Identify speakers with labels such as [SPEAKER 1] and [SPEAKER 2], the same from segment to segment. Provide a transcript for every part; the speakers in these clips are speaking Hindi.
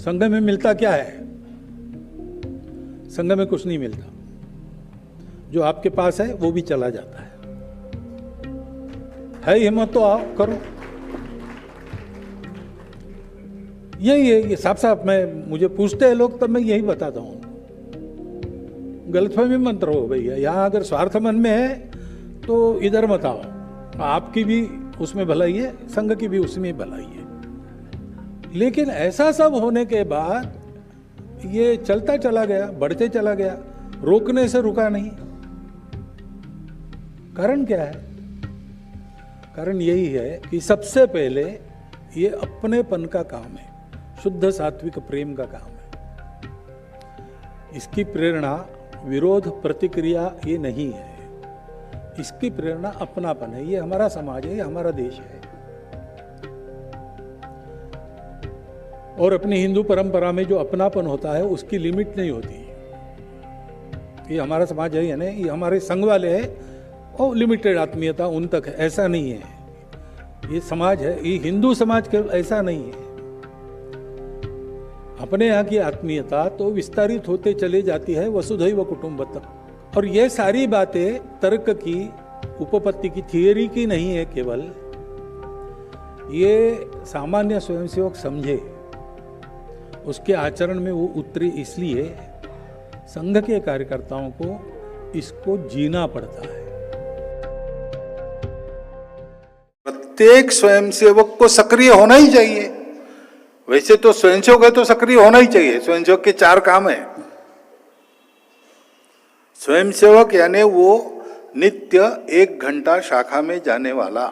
[SPEAKER 1] संघ में मिलता क्या है? संघ में कुछ नहीं मिलता। जो आपके पास है वो भी चला जाता है हिम्मत तो आओ करो। यही है, ये साफ साफ मुझे पूछते हैं लोग, तब मैं यही बताता हूं। गलतफहमी मत रहो भैया, यहां अगर स्वार्थ मन में है तो इधर मत आओ। आपकी भी उसमें भलाई है, संघ की भी उसमें भलाई है। लेकिन ऐसा सब होने के बाद ये चलता चला गया, बढ़ते चला गया, रोकने से रुका नहीं। कारण क्या है? कारण यही है कि सबसे पहले ये अपनेपन का काम है, शुद्ध सात्विक प्रेम का काम है। इसकी प्रेरणा विरोध प्रतिक्रिया ये नहीं है, इसकी प्रेरणा अपनापन है। ये हमारा समाज है, ये हमारा देश है। और अपनी हिंदू परंपरा में जो अपनापन होता है उसकी लिमिट नहीं होती। ये हमारा समाज है, यानी ये हमारे संघ वाले हैं और लिमिटेड आत्मीयता उन तक है, ऐसा नहीं है। ये समाज है, ये हिंदू समाज केवल ऐसा नहीं है। अपने यहाँ की आत्मीयता तो विस्तारित होते चले जाती है, वसुधैव कुटुंबकम। और ये सारी बातें तर्क की, उपपत्ति की, थियरी की नहीं है केवल। ये सामान्य स्वयंसेवक समझे, उसके आचरण में वो उतरे, इसलिए संघ के कार्यकर्ताओं को इसको जीना पड़ता है।
[SPEAKER 2] प्रत्येक स्वयंसेवक को सक्रिय होना ही चाहिए। वैसे तो स्वयंसेवक है तो सक्रिय होना ही चाहिए। स्वयंसेवक के 4 काम है। स्वयंसेवक यानी वो नित्य 1 घंटा शाखा में जाने वाला,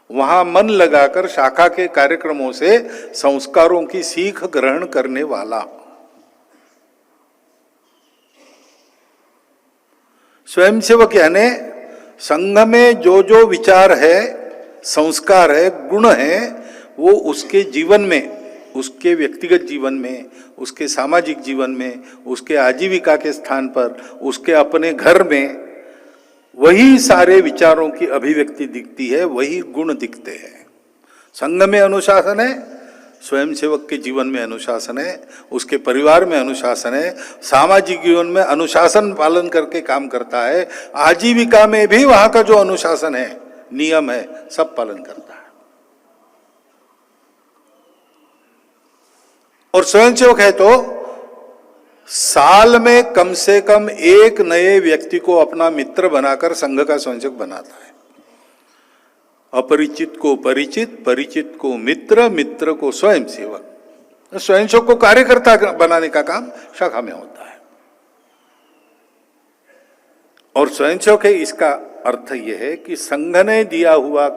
[SPEAKER 2] वहां मन लगाकर शाखा के कार्यक्रमों से संस्कारों की सीख ग्रहण करने वाला। स्वयंसेवक यानी संघ में जो जो विचार है, संस्कार है, गुण है, वो उसके जीवन में, उसके व्यक्तिगत जीवन में, उसके सामाजिक जीवन में, उसके आजीविका के स्थान पर, उसके अपने घर में वही सारे विचारों की अभिव्यक्ति दिखती है, वही गुण दिखते हैं। संघ में अनुशासन है, स्वयंसेवक के जीवन में अनुशासन है, उसके परिवार में अनुशासन है, सामाजिक जीवन में अनुशासन पालन करके काम करता है, आजीविका में भी वहां का जो अनुशासन है, नियम है, सब पालन करता है। और स्वयंसेवक है तो साल में कम से कम 1 नए व्यक्ति को अपना मित्र बनाकर संघ का स्वयंसेवक बनाता है। अपरिचित को परिचित, परिचित को मित्र, मित्र को स्वयंसेवक। स्वयंसेवक को कार्यकर्ता बनाने का काम शाखा में होता है। और स्वयंसेवक है, इसका अर्थ यह है कि संघ ने दिया हुआ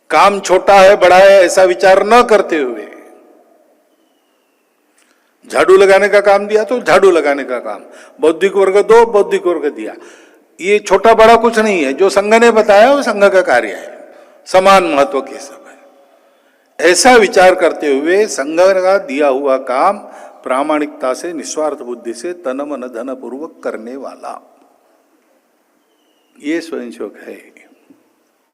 [SPEAKER 2] काम छोटा है बड़ा है ऐसा विचार न करते हुए, झाड़ू लगाने का काम दिया तो झाड़ू लगाने का काम, बौद्धिक वर्ग दो, बौद्धिक वर्ग दिया, ये छोटा बड़ा कुछ नहीं है। जो संघ ने बताया वो संघ का कार्य है, समान महत्व के सब है। ऐसा विचार करते हुए संघ का दिया हुआ काम प्रामाणिकता से, निस्वार्थ बुद्धि से, तन मन धन पूर्वक करने वाला, ये स्वयंसेवक है।